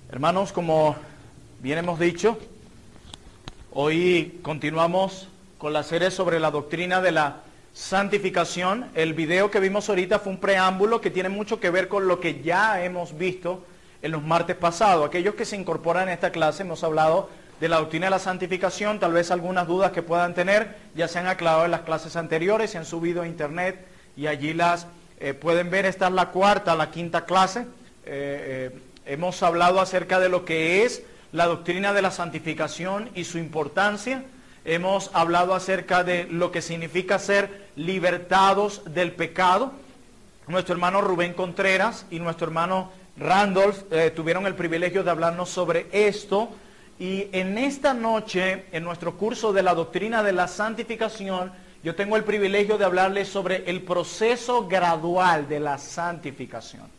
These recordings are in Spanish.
Hermanos, como bien hemos dicho, hoy continuamos con la serie sobre la doctrina de la santificación. El video que vimos ahorita fue un preámbulo que tiene mucho que ver con lo que ya hemos visto en los martes pasados. Aquellos que se incorporan en esta clase, hemos hablado de la doctrina de la santificación. Tal vez algunas dudas que puedan tener ya se han aclarado en las clases anteriores, se han subido a internet y allí las pueden ver. Esta es la quinta clase. Hemos hablado acerca de lo que es la doctrina de la santificación y su importancia. Hemos hablado acerca de lo que significa ser libertados del pecado. Nuestro hermano Rubén Contreras y nuestro hermano Randolph tuvieron el privilegio de hablarnos sobre esto. Y en esta noche, en nuestro curso de la doctrina de la santificación, yo tengo el privilegio de hablarles sobre el proceso gradual de la santificación.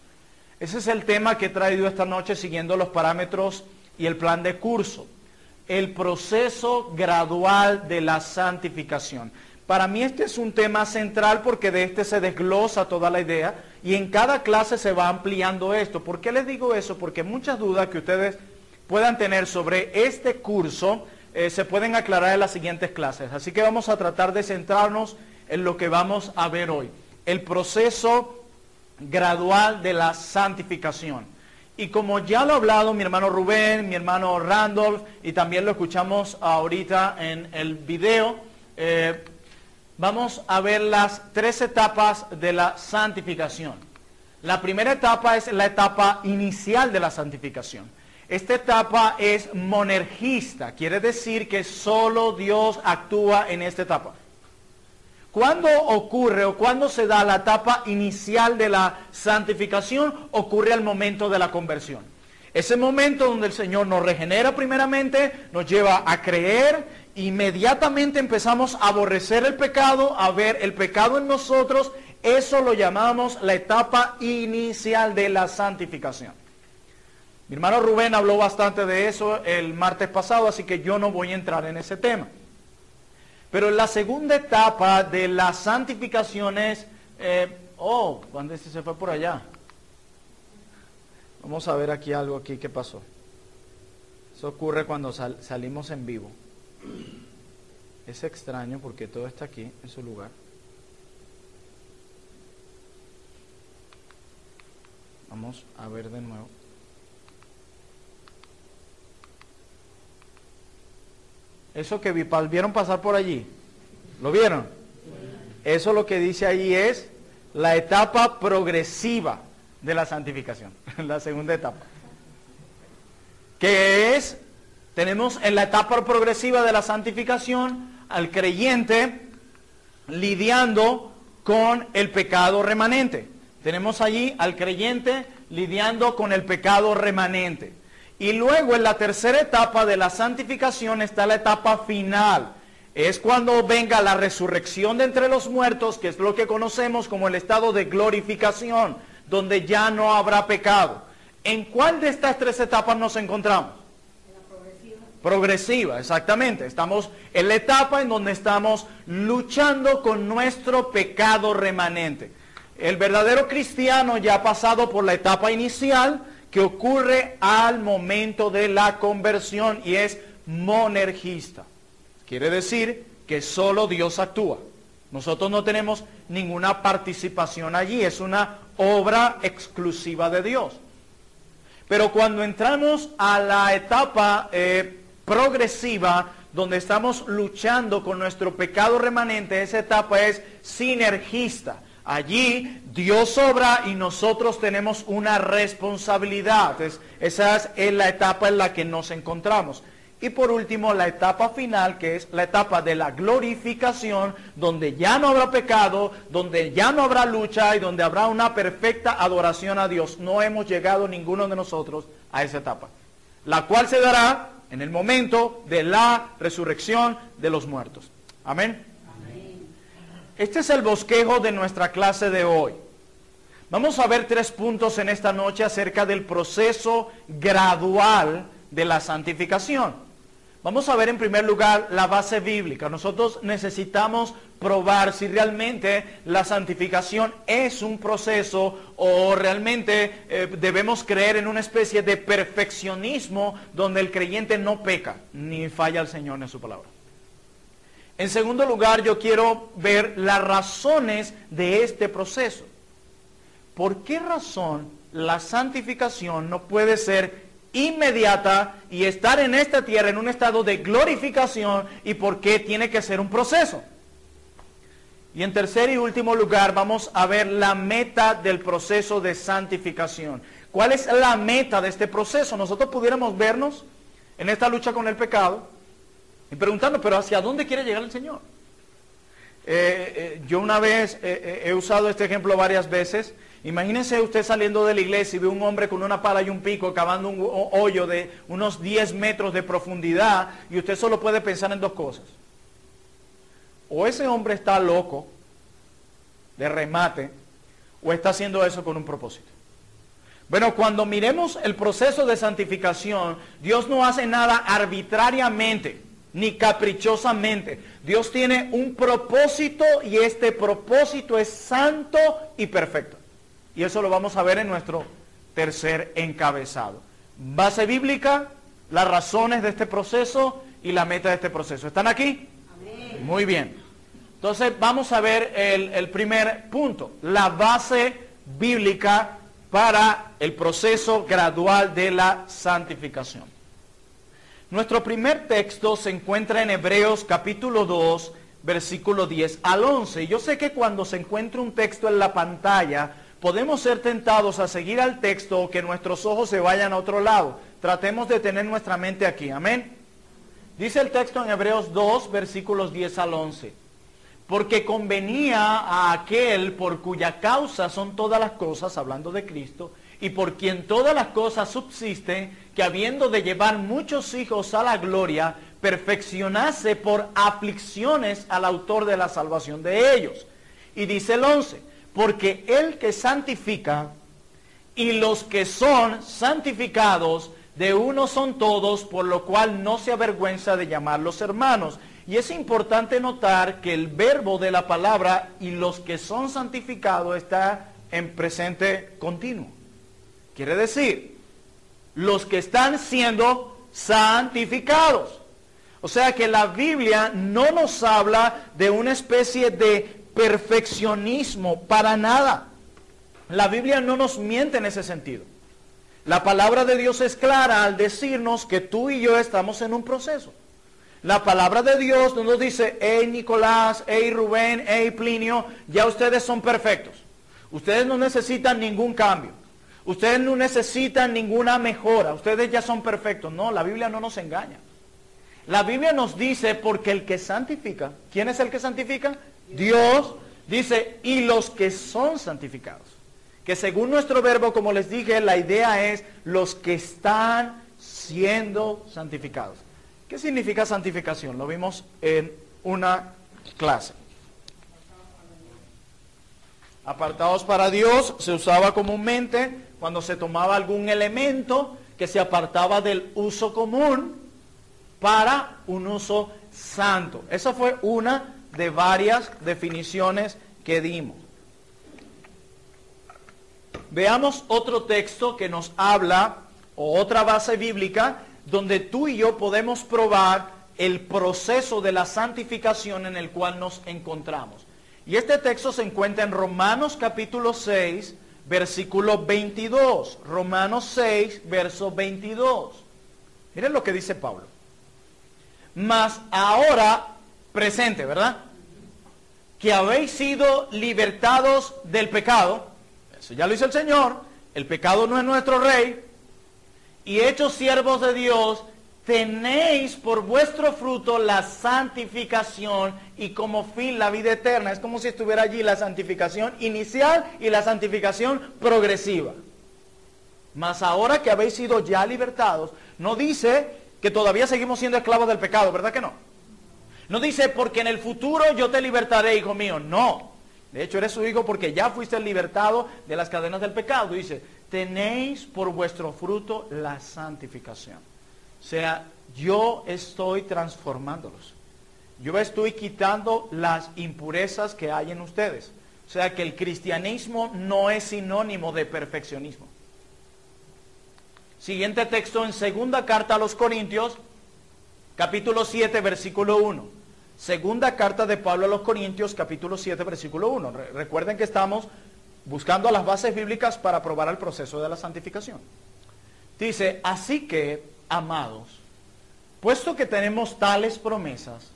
Ese es el tema que he traído esta noche siguiendo los parámetros y el plan de curso. El proceso gradual de la santificación. Para mí este es un tema central porque de este se desglosa toda la idea y en cada clase se va ampliando esto. ¿Por qué les digo eso? Porque muchas dudas que ustedes puedan tener sobre este curso se pueden aclarar en las siguientes clases. Así que vamos a tratar de centrarnos en lo que vamos a ver hoy. El proceso gradual de la santificación. Y como ya lo ha hablado mi hermano Rubén, mi hermano Randolph, y también lo escuchamos ahorita en el video, vamos a ver las tres etapas de la santificación. La primera etapa es la etapa inicial de la santificación. Esta etapa es monergista, quiere decir que solo Dios actúa en esta etapa. ¿Cuándo ocurre o cuándo se da la etapa inicial de la santificación? Ocurre al momento de la conversión. Ese momento donde el Señor nos regenera primeramente, nos lleva a creer, inmediatamente empezamos a aborrecer el pecado, a ver el pecado en nosotros. Eso lo llamamos la etapa inicial de la santificación. Mi hermano Rubén habló bastante de eso el martes pasado, así que yo no voy a entrar en ese tema. Pero la segunda etapa de la santificación es... ¿cuándo se fue por allá? Vamos a ver aquí algo aquí, ¿qué pasó? Eso ocurre cuando salimos en vivo. Es extraño porque todo está aquí en su lugar. Vamos a ver de nuevo. Eso que vieron pasar por allí, ¿lo vieron? Eso lo que dice allí es la etapa progresiva de la santificación, la segunda etapa. Que es, tenemos en la etapa progresiva de la santificación al creyente lidiando con el pecado remanente. Tenemos allí al creyente lidiando con el pecado remanente. Y luego en la tercera etapa de la santificación está la etapa final. Es cuando venga la resurrección de entre los muertos, que es lo que conocemos como el estado de glorificación, donde ya no habrá pecado. ¿En cuál de estas tres etapas nos encontramos? En la progresiva. Progresiva, exactamente. Estamos en la etapa en donde estamos luchando con nuestro pecado remanente. El verdadero cristiano ya ha pasado por la etapa inicial, que ocurre al momento de la conversión y es monergista. Quiere decir que solo Dios actúa. Nosotros no tenemos ninguna participación allí, es una obra exclusiva de Dios. Pero cuando entramos a la etapa progresiva, donde estamos luchando con nuestro pecado remanente, esa etapa es sinergista. Allí Dios obra y nosotros tenemos una responsabilidad. Esa es la etapa en la que nos encontramos. Y por último, la etapa final, que es la etapa de la glorificación, donde ya no habrá pecado, donde ya no habrá lucha y donde habrá una perfecta adoración a Dios. No hemos llegado ninguno de nosotros a esa etapa, la cual se dará en el momento de la resurrección de los muertos. Amén. Este es el bosquejo de nuestra clase de hoy. Vamos a ver 3 puntos en esta noche acerca del proceso gradual de la santificación. Vamos a ver en primer lugar la base bíblica. Nosotros necesitamos probar si realmente la santificación es un proceso o realmente debemos creer en una especie de perfeccionismo donde el creyente no peca ni falla al Señor en su palabra. En segundo lugar, yo quiero ver las razones de este proceso. ¿Por qué razón la santificación no puede ser inmediata y estar en esta tierra en un estado de glorificación, y por qué tiene que ser un proceso? Y en tercer y último lugar vamos a ver la meta del proceso de santificación. ¿Cuál es la meta de este proceso? Nosotros pudiéramos vernos en esta lucha con el pecado y preguntarnos, pero ¿hacia dónde quiere llegar el Señor? Yo una vez he usado este ejemplo varias veces. Imagínense usted saliendo de la iglesia y ve un hombre con una pala y un pico cavando un hoyo de unos 10 metros de profundidad, y usted solo puede pensar en dos cosas. O ese hombre está loco de remate, o está haciendo eso con un propósito. Bueno, cuando miremos el proceso de santificación, Dios no hace nada arbitrariamente ni caprichosamente. Dios tiene un propósito, y este propósito es santo y perfecto. Y eso lo vamos a ver en nuestro tercer encabezado. Base bíblica, las razones de este proceso y la meta de este proceso. ¿Están aquí? Amén. Muy bien. Entonces vamos a ver el primer punto, la base bíblica para el proceso gradual de la santificación. Nuestro primer texto se encuentra en Hebreos capítulo 2, versículo 10 al 11. Y yo sé que cuando se encuentra un texto en la pantalla, podemos ser tentados a seguir al texto o que nuestros ojos se vayan a otro lado. Tratemos de tener nuestra mente aquí. Amén. Dice el texto en Hebreos 2, versículos 10 al 11. Porque convenía a aquel por cuya causa son todas las cosas, hablando de Cristo, y por quien todas las cosas subsisten, que habiendo de llevar muchos hijos a la gloria, perfeccionase por aflicciones al autor de la salvación de ellos. Y dice el 11, porque el que santifica y los que son santificados, de uno son todos, por lo cual no se avergüenza de llamarlos hermanos. Y es importante notar que el verbo de la palabra y los que son santificados está en presente continuo. Quiere decir, los que están siendo santificados. O sea que la Biblia no nos habla de una especie de perfeccionismo para nada. La Biblia no nos miente en ese sentido. La palabra de Dios es clara al decirnos que tú y yo estamos en un proceso. La palabra de Dios no nos dice, hey Nicolás, hey Rubén, hey Plinio, ya ustedes son perfectos. Ustedes no necesitan ningún cambio. Ustedes no necesitan ninguna mejora. Ustedes ya son perfectos. No, la Biblia no nos engaña. La Biblia nos dice, porque el que santifica, ¿quién es el que santifica? Dios. Dice, y los que son santificados. Que según nuestro verbo, como les dije, la idea es los que están siendo santificados. ¿Qué significa santificación? Lo vimos en una clase. Apartados para Dios se usaba comúnmente cuando se tomaba algún elemento que se apartaba del uso común para un uso santo. Esa fue una de varias definiciones que dimos. Veamos otro texto que nos habla, o otra base bíblica, donde tú y yo podemos probar el proceso de la santificación en el cual nos encontramos. Y este texto se encuentra en Romanos capítulo 6, versículo 22. Romanos 6, verso 22. Miren lo que dice Pablo. Mas ahora, presente, ¿verdad? Que habéis sido libertados del pecado. Eso ya lo hizo el Señor. El pecado no es nuestro rey. Y hechos siervos de Dios, tenéis por vuestro fruto la santificación y como fin la vida eterna. Es como si estuviera allí la santificación inicial y la santificación progresiva. Mas ahora que habéis sido ya libertados, no dice que todavía seguimos siendo esclavos del pecado, ¿verdad que no? No dice, porque en el futuro yo te libertaré, hijo mío. No. De hecho, eres su hijo porque ya fuiste libertado de las cadenas del pecado. Dice, tenéis por vuestro fruto la santificación. O sea, yo estoy transformándolos. Yo estoy quitando las impurezas que hay en ustedes. O sea que el cristianismo no es sinónimo de perfeccionismo. Siguiente texto en segunda carta a los Corintios, capítulo 7, versículo 1. Segunda carta de Pablo a los Corintios, capítulo 7, versículo 1. Recuerden que estamos buscando las bases bíblicas para probar el proceso de la santificación. Dice, así que, amados, puesto que tenemos tales promesas,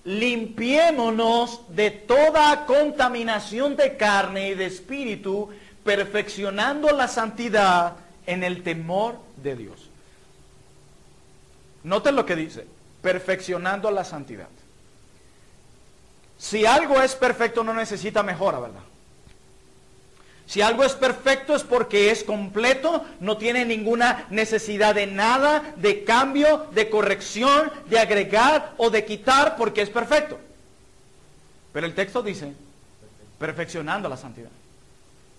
limpiémonos de toda contaminación de carne y de espíritu, perfeccionando la santidad en el temor de Dios. Noten lo que dice, perfeccionando la santidad. Si algo es perfecto no necesita mejora, ¿verdad? Si algo es perfecto es porque es completo, no tiene ninguna necesidad de nada, de cambio, de corrección, de agregar o de quitar, porque es perfecto. Pero el texto dice, perfeccionando la santidad,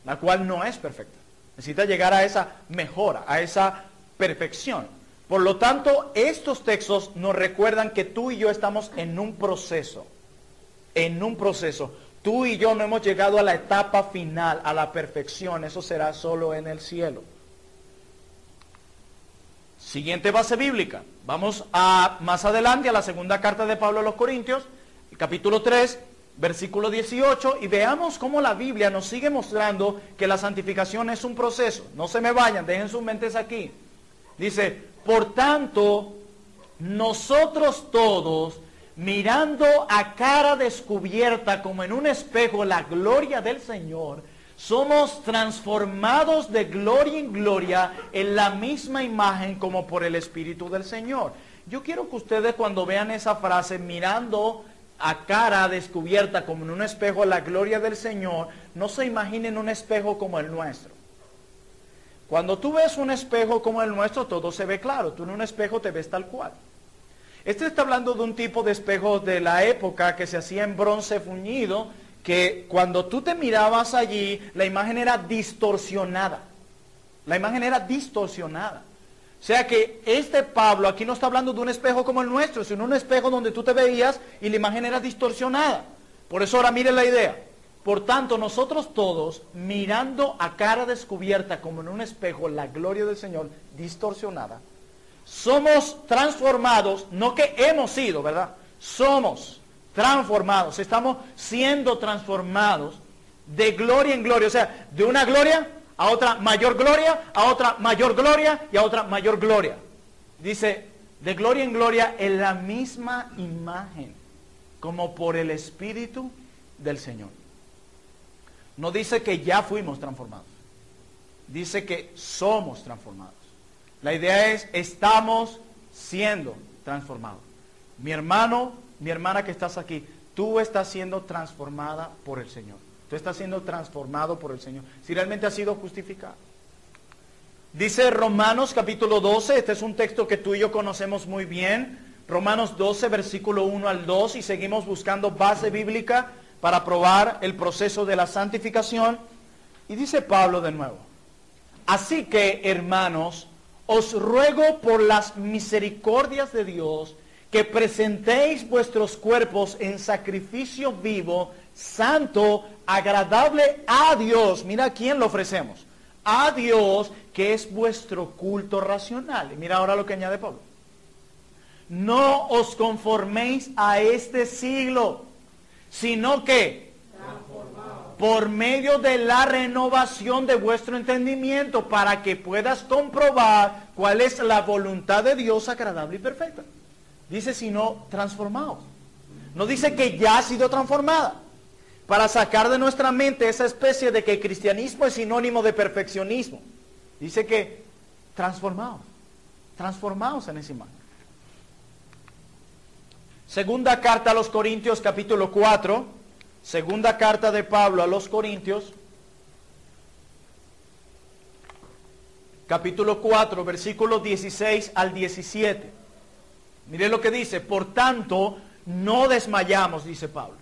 la cual no es perfecta. Necesita llegar a esa mejora, a esa perfección. Por lo tanto, estos textos nos recuerdan que tú y yo estamos en un proceso. En un proceso. Tú y yo no hemos llegado a la etapa final, a la perfección. Eso será solo en el cielo. Siguiente base bíblica. Vamos a más adelante a la segunda carta de Pablo a los Corintios, el capítulo 3, versículo 18. Y veamos cómo la Biblia nos sigue mostrando que la santificación es un proceso. No se me vayan, dejen sus mentes aquí. Dice, por tanto, nosotros todos, mirando a cara descubierta como en un espejo la gloria del Señor, somos transformados de gloria en gloria en la misma imagen como por el Espíritu del Señor. Yo quiero que ustedes cuando vean esa frase, mirando a cara descubierta como en un espejo la gloria del Señor, no se imaginen un espejo como el nuestro. Cuando tú ves un espejo como el nuestro, todo se ve claro. Tú en un espejo te ves tal cual. Este está hablando de un tipo de espejo de la época que se hacía en bronce fundido, que cuando tú te mirabas allí, la imagen era distorsionada. La imagen era distorsionada. O sea que este Pablo aquí no está hablando de un espejo como el nuestro, sino un espejo donde tú te veías y la imagen era distorsionada. Por eso ahora miren la idea. Por tanto, nosotros todos, mirando a cara descubierta como en un espejo la gloria del Señor distorsionada, somos transformados, no que hemos sido, ¿verdad? Somos transformados, estamos siendo transformados de gloria en gloria, o sea, de una gloria a otra mayor gloria, a otra mayor gloria y a otra mayor gloria. Dice, de gloria en gloria en la misma imagen, como por el Espíritu del Señor. No dice que ya fuimos transformados, dice que somos transformados. La idea es, estamos siendo transformados. Mi hermano, mi hermana que estás aquí, tú estás siendo transformada por el Señor. Tú estás siendo transformado por el Señor. Si realmente has sido justificado. Dice Romanos capítulo 12, este es un texto que tú y yo conocemos muy bien. Romanos 12, versículo 1 al 2, y seguimos buscando base bíblica para probar el proceso de la santificación. Y dice Pablo de nuevo, así que, hermanos, os ruego por las misericordias de Dios que presentéis vuestros cuerpos en sacrificio vivo, santo, agradable a Dios. Mira a quién lo ofrecemos. A Dios, que es vuestro culto racional. Y mira ahora lo que añade Pablo. No os conforméis a este siglo, sino que por medio de la renovación de vuestro entendimiento, para que puedas comprobar cuál es la voluntad de Dios agradable y perfecta. Dice, sino transformados. No dice que ya ha sido transformada. Para sacar de nuestra mente esa especie de que el cristianismo es sinónimo de perfeccionismo. Dice que transformados. Transformados en esa imagen. Segunda carta a los Corintios, capítulo 4. Segunda carta de Pablo a los Corintios, capítulo 4, versículos 16 al 17. Mire lo que dice, por tanto, no desmayamos, dice Pablo.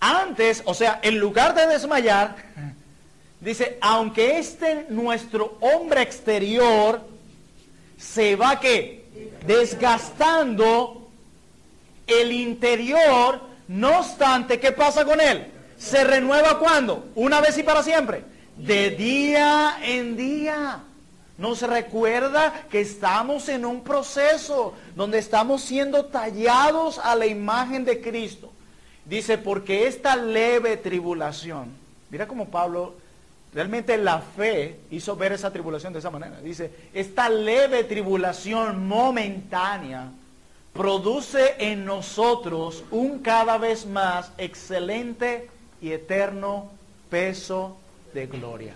Antes, o sea, en lugar de desmayar, dice, aunque nuestro hombre exterior se va, ¿qué? Desgastando el interior. No obstante, ¿qué pasa con él? Se renueva ¿cuándo? Una vez y para siempre. De día en día. Nos recuerda que estamos en un proceso donde estamos siendo tallados a la imagen de Cristo. Dice, porque esta leve tribulación, mira cómo Pablo, realmente la fe hizo ver esa tribulación de esa manera. Dice, esta leve tribulación momentánea produce en nosotros un cada vez más excelente y eterno peso de gloria.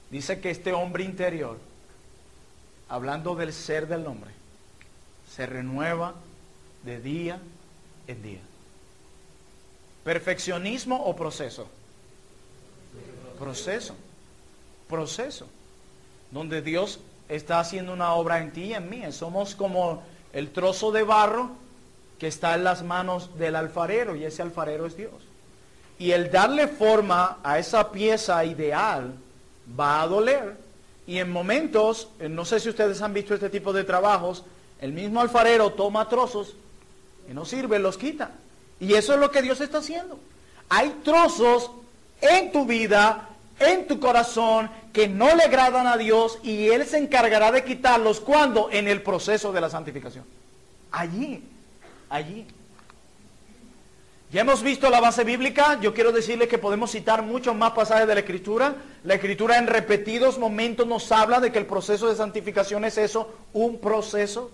Dice que este hombre interior, hablando del ser del hombre, se renueva de día en día. ¿Perfeccionismo o proceso? Proceso. Donde Dios está haciendo una obra en ti y en mí. Somos como el trozo de barro que está en las manos del alfarero, y ese alfarero es Dios. Y el darle forma a esa pieza ideal va a doler, y en momentos, no sé si ustedes han visto este tipo de trabajos, el mismo alfarero toma trozos que no sirven, los quita, y eso es lo que Dios está haciendo. Hay trozos en tu vida, en tu corazón, que no le agradan a Dios, y Él se encargará de quitarlos. ¿Cuándo? En el proceso de la santificación. Allí. Ya hemos visto la base bíblica. Yo quiero decirles que podemos citar muchos más pasajes de la Escritura. La Escritura en repetidos momentos nos habla de que el proceso de santificación es eso, un proceso.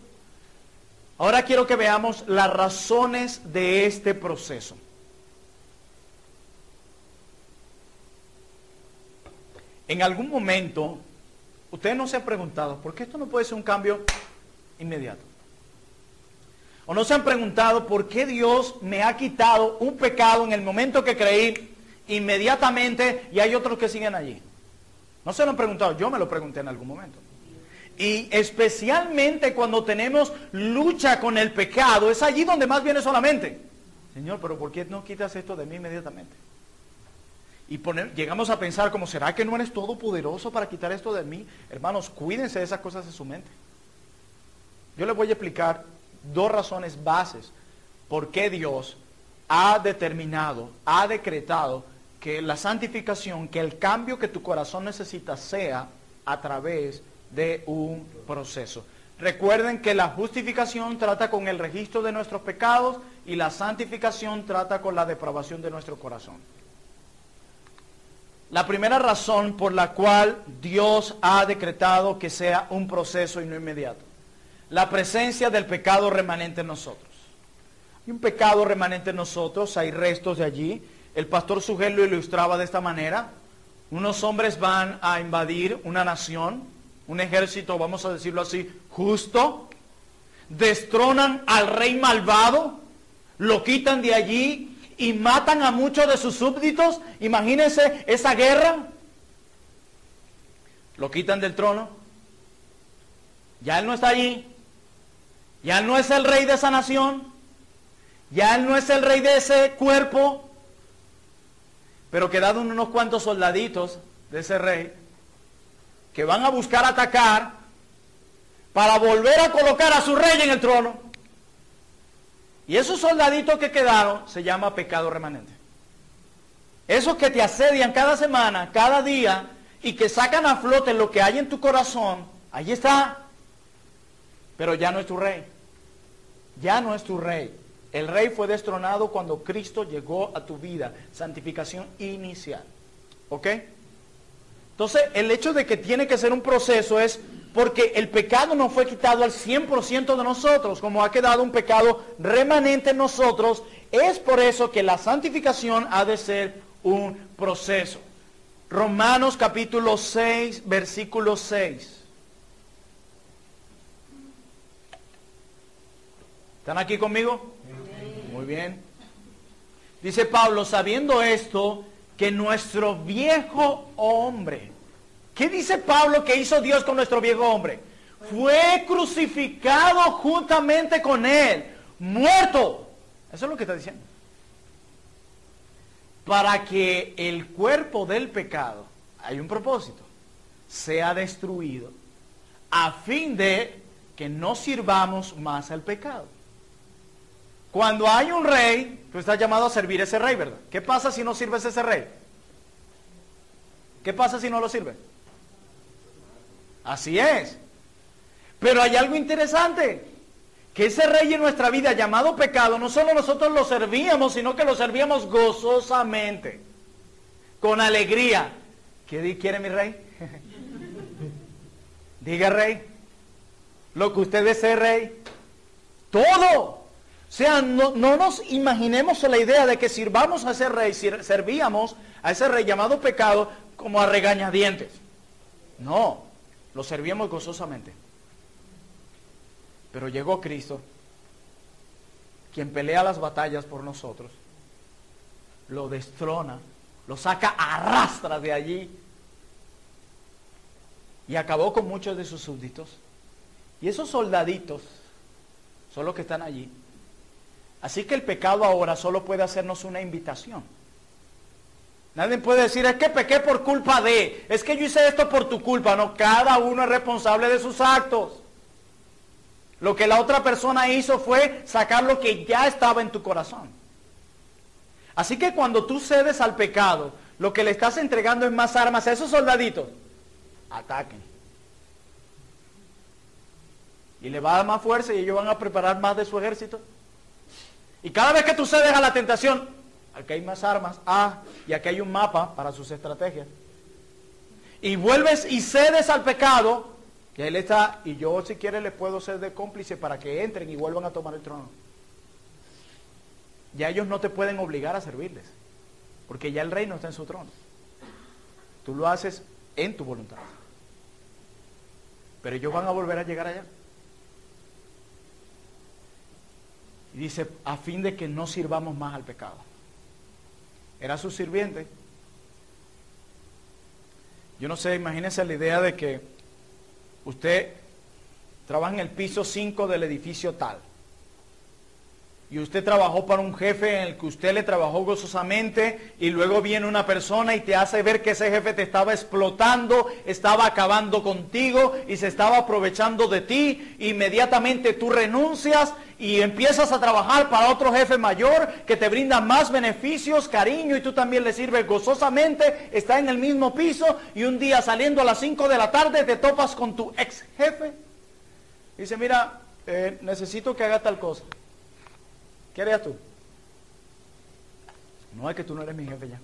Ahora quiero que veamos las razones de este proceso. En algún momento, ustedes no se han preguntado, ¿por qué esto no puede ser un cambio inmediato? ¿O no se han preguntado por qué Dios me ha quitado un pecado en el momento que creí inmediatamente y hay otros que siguen allí? ¿No se lo han preguntado? Yo me lo pregunté en algún momento. Y especialmente cuando tenemos lucha con el pecado, es allí donde más viene solamente. Señor, pero ¿por qué no quitas esto de mí inmediatamente? Y llegamos a pensar como, ¿será que no eres todopoderoso para quitar esto de mí? Hermanos, cuídense de esas cosas de su mente. Yo les voy a explicar dos razones bases por qué Dios ha determinado, ha decretado que la santificación, que el cambio que tu corazón necesita sea a través de un proceso. Recuerden que la justificación trata con el registro de nuestros pecados y la santificación trata con la depravación de nuestro corazón. La primera razón por la cual Dios ha decretado que sea un proceso y no inmediato: la presencia del pecado remanente en nosotros. Hay un pecado remanente en nosotros, hay restos de allí. El pastor Sugel lo ilustraba de esta manera. Unos hombres van a invadir una nación, un ejército, vamos a decirlo así, justo. Destronan al rey malvado, lo quitan de allí y matan a muchos de sus súbditos. Imagínense esa guerra. Lo quitan del trono. Ya él no está allí. Ya él no es el rey de esa nación. Ya él no es el rey de ese cuerpo. Pero quedaron unos cuantos soldaditos de ese rey que van a buscar atacar para volver a colocar a su rey en el trono. Y esos soldaditos que quedaron se llama pecado remanente. Esos que te asedian cada semana, cada día, y que sacan a flote lo que hay en tu corazón, allí está. Pero ya no es tu rey. Ya no es tu rey. El rey fue destronado cuando Cristo llegó a tu vida. Santificación inicial. ¿Ok? Entonces, el hecho de que tiene que ser un proceso es porque el pecado no fue quitado al 100% de nosotros, como ha quedado un pecado remanente en nosotros. Es por eso que la santificación ha de ser un proceso. Romanos capítulo 6, versículo 6. ¿Están aquí conmigo? Muy bien. Dice Pablo, sabiendo esto, que nuestro viejo hombre, ¿qué dice Pablo que hizo Dios con nuestro viejo hombre? Fue crucificado juntamente con él, muerto. Eso es lo que está diciendo. Para que el cuerpo del pecado, hay un propósito, sea destruido, a fin de que no sirvamos más al pecado. Cuando hay un rey, tú estás llamado a servir a ese rey, ¿verdad? ¿Qué pasa si no sirves a ese rey? ¿Qué pasa si no lo sirves? Así es. Pero hay algo interesante, que ese rey en nuestra vida llamado pecado, no solo nosotros lo servíamos, sino que lo servíamos gozosamente, con alegría. ¿Qué quiere mi rey? Diga, rey, lo que usted desee, rey. Todo. O sea, no nos imaginemos la idea de que sirvamos a ese rey, servíamos a ese rey llamado pecado como a regañadientes. No, lo servíamos gozosamente. Pero llegó Cristo, quien pelea las batallas por nosotros, lo destrona, lo saca a rastras de allí y acabó con muchos de sus súbditos. Y esos soldaditos son los que están allí. Así que el pecado ahora solo puede hacernos una invitación. Nadie puede decir, es que pequé por culpa de, es que yo hice esto por tu culpa. No, cada uno es responsable de sus actos. Lo que la otra persona hizo fue sacar lo que ya estaba en tu corazón. Así que cuando tú cedes al pecado, lo que le estás entregando es más armas a esos soldaditos. Ataquen. Y le va a dar más fuerza y ellos van a preparar más de su ejército. Y cada vez que tú cedes a la tentación, aquí hay más armas. Y aquí hay un mapa para sus estrategias. Y vuelves y cedes al pecado. Y él está, y yo si quiere le puedo ser de cómplice para que entren y vuelvan a tomar el trono. Ya ellos no te pueden obligar a servirles, porque ya el reino está en su trono. Tú lo haces en tu voluntad. Pero ellos van a volver a llegar allá. Y dice, a fin de que no sirvamos más al pecado. Era su sirviente. Yo no sé, imagínense la idea de que usted trabaja en el piso 5 del edificio tal. Y usted trabajó para un jefe en el que usted le trabajó gozosamente y luego viene una persona y te hace ver que ese jefe te estaba explotando, estaba acabando contigo y se estaba aprovechando de ti. Inmediatamente tú renuncias y empiezas a trabajar para otro jefe mayor que te brinda más beneficios, cariño, y tú también le sirves gozosamente, está en el mismo piso y un día saliendo a las 5 de la tarde te topas con tu ex jefe. Dice, mira, necesito que haga tal cosa. ¿Qué harías tú? No, es que tú no eres mi jefe ya.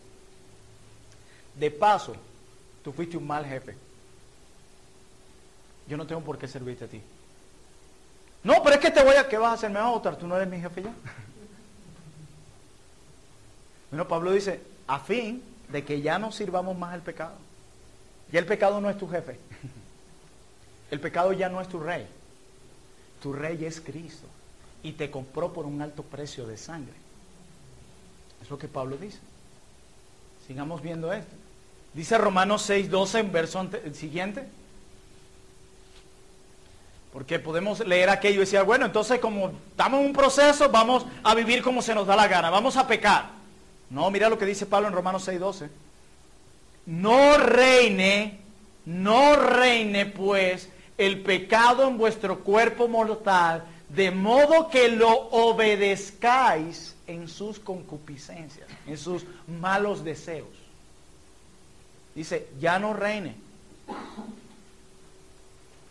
De paso, tú fuiste un mal jefe. Yo no tengo por qué servirte a ti. No, pero es que ¿qué vas a hacer? ¿Me vas a votar? ¿Tú no eres mi jefe ya? Bueno, Pablo dice, a fin de que ya no sirvamos más al pecado. Ya el pecado no es tu jefe. El pecado ya no es tu rey. Tu rey es Cristo. Y te compró por un alto precio de sangre. Es lo que Pablo dice. Sigamos viendo esto. Dice Romanos 6:12 en verso siguiente. Porque podemos leer aquello y decir, bueno, entonces como estamos en un proceso, vamos a vivir como se nos da la gana, vamos a pecar. No, mira lo que dice Pablo en Romanos 6:12. No reine pues el pecado en vuestro cuerpo mortal, de modo que lo obedezcáis en sus concupiscencias, en sus malos deseos. Dice, ya no reine.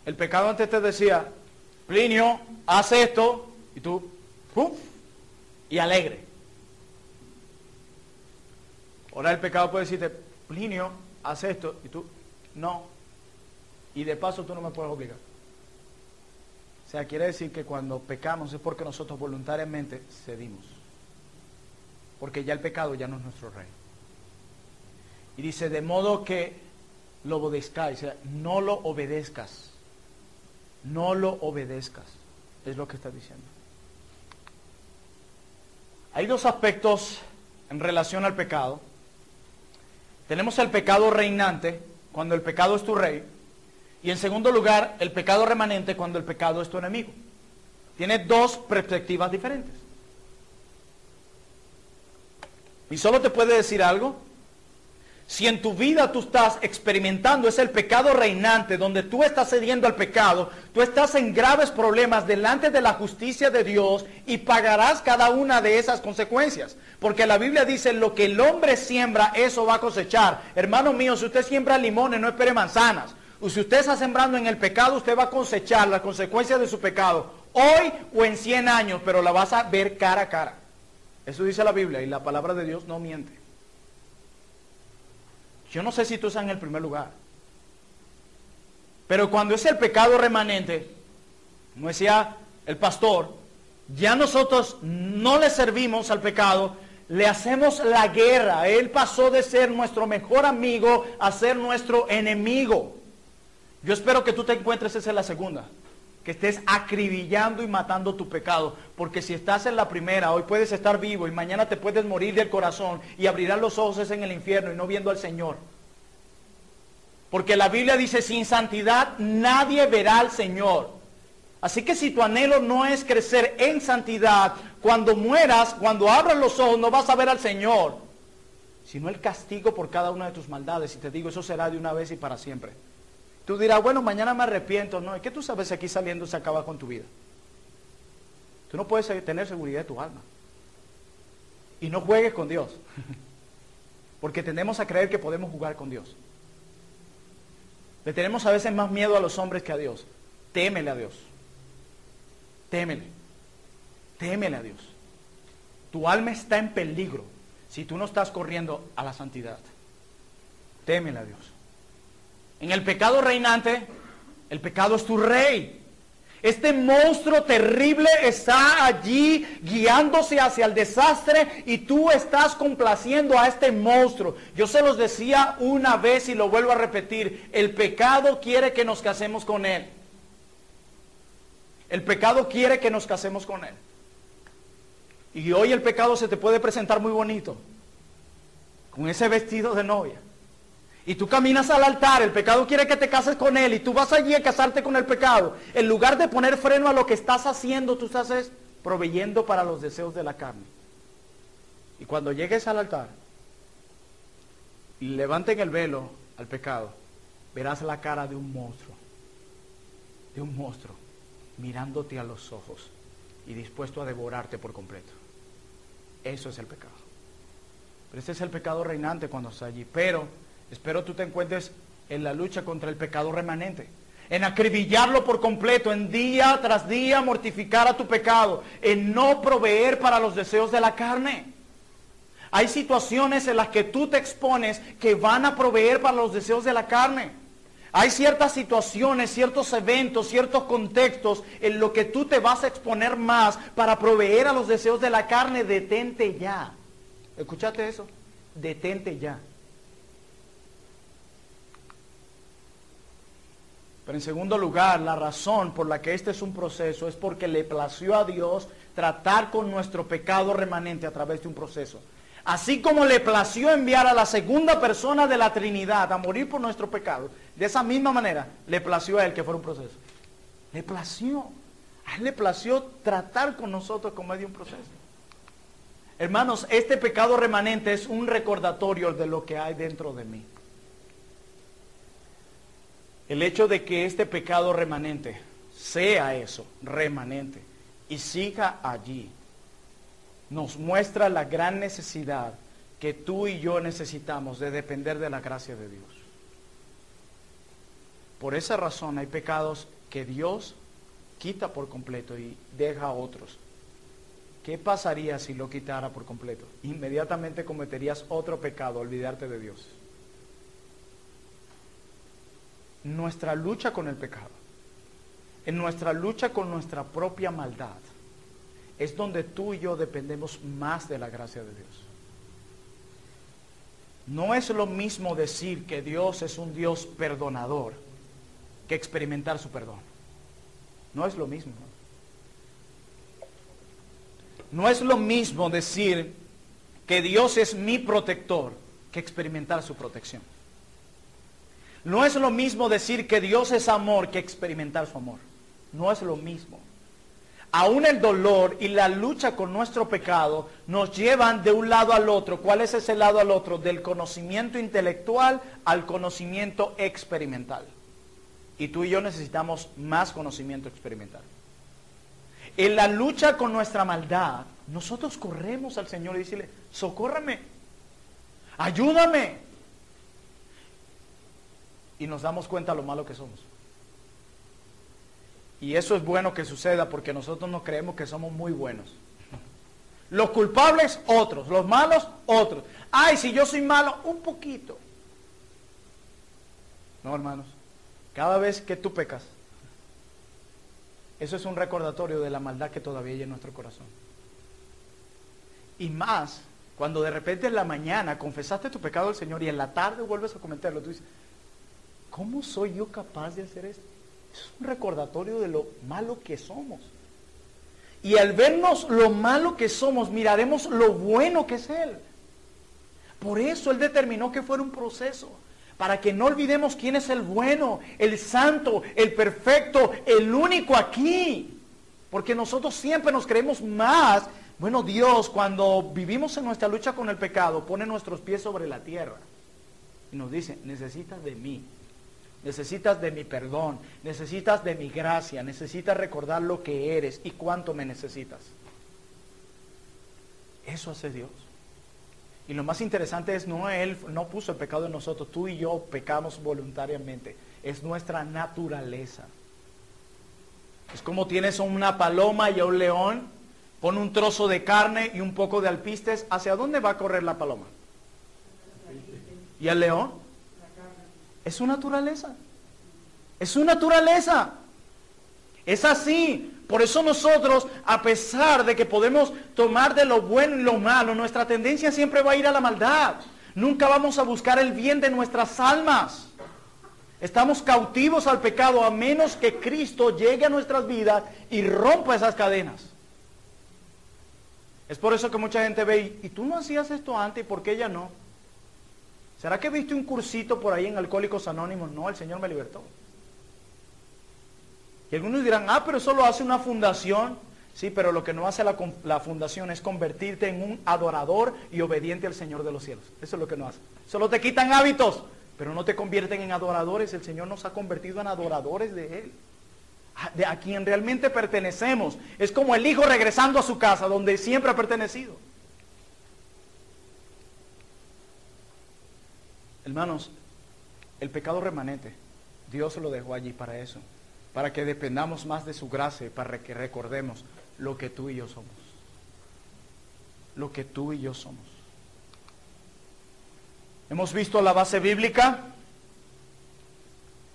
El pecado antes te decía, Plinio, haz esto, y tú, ¡puf! Y alegre. Ahora el pecado puede decirte, Plinio, haz esto, y tú, no. Y de paso tú no me puedes obligar. O sea, quiere decir que cuando pecamos es porque nosotros voluntariamente cedimos. Porque ya el pecado ya no es nuestro rey. Y dice, de modo que lo obedezcáis, o sea, no lo obedezcas. No lo obedezcas. Es lo que está diciendo. Hay dos aspectos en relación al pecado. Tenemos el pecado reinante, cuando el pecado es tu rey. Y en segundo lugar, el pecado remanente cuando el pecado es tu enemigo. Tiene dos perspectivas diferentes. Y solo te puede decir algo. Si en tu vida tú estás experimentando, es el pecado reinante, donde tú estás cediendo al pecado, tú estás en graves problemas delante de la justicia de Dios y pagarás cada una de esas consecuencias. Porque la Biblia dice, lo que el hombre siembra, eso va a cosechar. Hermano mío, si usted siembra limones, no espere manzanas. O si usted está sembrando en el pecado, usted va a cosechar las consecuencias de su pecado, hoy o en 100 años, pero la vas a ver cara a cara. Eso dice la Biblia y la palabra de Dios no miente. Yo no sé si tú estás en el primer lugar. Pero cuando es el pecado remanente, como decía el pastor, ya nosotros no le servimos al pecado, le hacemos la guerra. Él pasó de ser nuestro mejor amigo a ser nuestro enemigo. Yo espero que tú te encuentres esa en la segunda. Que estés acribillando y matando tu pecado. Porque si estás en la primera, hoy puedes estar vivo y mañana te puedes morir del corazón y abrirás los ojos en el infierno y no viendo al Señor. Porque la Biblia dice, sin santidad nadie verá al Señor. Así que si tu anhelo no es crecer en santidad, cuando mueras, cuando abras los ojos, no vas a ver al Señor, sino el castigo por cada una de tus maldades. Y te digo, eso será de una vez y para siempre. Tú dirás, bueno, mañana me arrepiento. No, ¿y qué tú sabes si aquí saliendo se acaba con tu vida? Tú no puedes tener seguridad de tu alma. Y no juegues con Dios. Porque tendemos a creer que podemos jugar con Dios. Le tenemos a veces más miedo a los hombres que a Dios. Témele a Dios. Témele. Témele a Dios. Tu alma está en peligro si tú no estás corriendo a la santidad. Témele a Dios. En el pecado reinante, el pecado es tu rey. Este monstruo terrible está allí guiándose hacia el desastre y tú estás complaciendo a este monstruo. Yo se los decía una vez y lo vuelvo a repetir. El pecado quiere que nos casemos con él. El pecado quiere que nos casemos con él. Y hoy el pecado se te puede presentar muy bonito, con ese vestido de novia. Y tú caminas al altar, el pecado quiere que te cases con él y tú vas allí a casarte con el pecado. En lugar de poner freno a lo que estás haciendo, tú estás proveyendo para los deseos de la carne. Y cuando llegues al altar y levanten el velo al pecado, verás la cara de un monstruo, mirándote a los ojos y dispuesto a devorarte por completo. Eso es el pecado. Pero ese es el pecado reinante cuando está allí. Pero espero tú te encuentres en la lucha contra el pecado remanente, en acribillarlo por completo, en día tras día mortificar a tu pecado, en no proveer para los deseos de la carne. Hay situaciones en las que tú te expones que van a proveer para los deseos de la carne. Hay ciertas situaciones, ciertos eventos, ciertos contextos en los que tú te vas a exponer más para proveer a los deseos de la carne. Detente ya. ¿Escuchaste eso? Detente ya. Pero en segundo lugar, la razón por la que este es un proceso es porque le plació a Dios tratar con nuestro pecado remanente a través de un proceso. Así como le plació enviar a la segunda persona de la Trinidad a morir por nuestro pecado, de esa misma manera le plació a Él que fuera un proceso. Le plació. A Él le plació tratar con nosotros como medio de un proceso. Hermanos, este pecado remanente es un recordatorio de lo que hay dentro de mí. El hecho de que este pecado remanente sea eso, remanente, y siga allí, nos muestra la gran necesidad que tú y yo necesitamos de depender de la gracia de Dios. Por esa razón hay pecados que Dios quita por completo y deja a otros. ¿Qué pasaría si lo quitara por completo? Inmediatamente cometerías otro pecado, olvidarte de Dios. Nuestra lucha con el pecado, en nuestra lucha con nuestra propia maldad, es donde tú y yo dependemos más de la gracia de Dios. No es lo mismo decir que Dios es un Dios perdonador que experimentar su perdón. No es lo mismo. No es lo mismo decir que Dios es mi protector que experimentar su protección. No es lo mismo decir que Dios es amor que experimentar su amor. No es lo mismo. Aún el dolor y la lucha con nuestro pecado nos llevan de un lado al otro. ¿Cuál es ese lado al otro? Del conocimiento intelectual al conocimiento experimental. Y tú y yo necesitamos más conocimiento experimental. En la lucha con nuestra maldad, nosotros corremos al Señor y decirle, socórrame, ayúdame. Y nos damos cuenta de lo malo que somos. Y eso es bueno que suceda porque nosotros no creemos que somos muy buenos. Los culpables, otros. Los malos, otros. Ay, si yo soy malo, un poquito. No, hermanos. Cada vez que tú pecas, eso es un recordatorio de la maldad que todavía hay en nuestro corazón. Y más, cuando de repente en la mañana confesaste tu pecado al Señor y en la tarde vuelves a cometerlo, tú dices, ¿cómo soy yo capaz de hacer esto? Es un recordatorio de lo malo que somos. Y al vernos lo malo que somos, miraremos lo bueno que es Él. Por eso Él determinó que fuera un proceso, para que no olvidemos quién es el bueno, el santo, el perfecto, el único aquí. Porque nosotros siempre nos creemos más. Bueno, Dios, cuando vivimos en nuestra lucha con el pecado, pone nuestros pies sobre la tierra y nos dice, necesitas de mí. Necesitas de mi perdón, necesitas de mi gracia, necesitas recordar lo que eres y cuánto me necesitas. Eso hace Dios. Y lo más interesante es, no Él no puso el pecado en nosotros, tú y yo pecamos voluntariamente. Es nuestra naturaleza. Es como tienes una paloma y a un león, pon un trozo de carne y un poco de alpistes, ¿hacia dónde va a correr la paloma? ¿Y el león? Es su naturaleza. Es su naturaleza. Es así. Por eso nosotros, a pesar de que podemos tomar de lo bueno y lo malo, nuestra tendencia siempre va a ir a la maldad. Nunca vamos a buscar el bien de nuestras almas. Estamos cautivos al pecado a menos que Cristo llegue a nuestras vidas y rompa esas cadenas. Es por eso que mucha gente ve, ¿y tú no hacías esto antes? ¿Y por qué ya no? ¿Será que viste un cursito por ahí en Alcohólicos Anónimos? No, el Señor me libertó. Y algunos dirán, pero eso lo hace una fundación. Sí, pero lo que no hace la fundación es convertirte en un adorador y obediente al Señor de los cielos. Eso es lo que no hace. Solo te quitan hábitos, pero no te convierten en adoradores. El Señor nos ha convertido en adoradores de Él. A quien realmente pertenecemos. Es como el hijo regresando a su casa, donde siempre ha pertenecido. Hermanos, el pecado remanente, Dios lo dejó allí para eso, para que dependamos más de su gracia, para que recordemos lo que tú y yo somos. Lo que tú y yo somos. Hemos visto la base bíblica,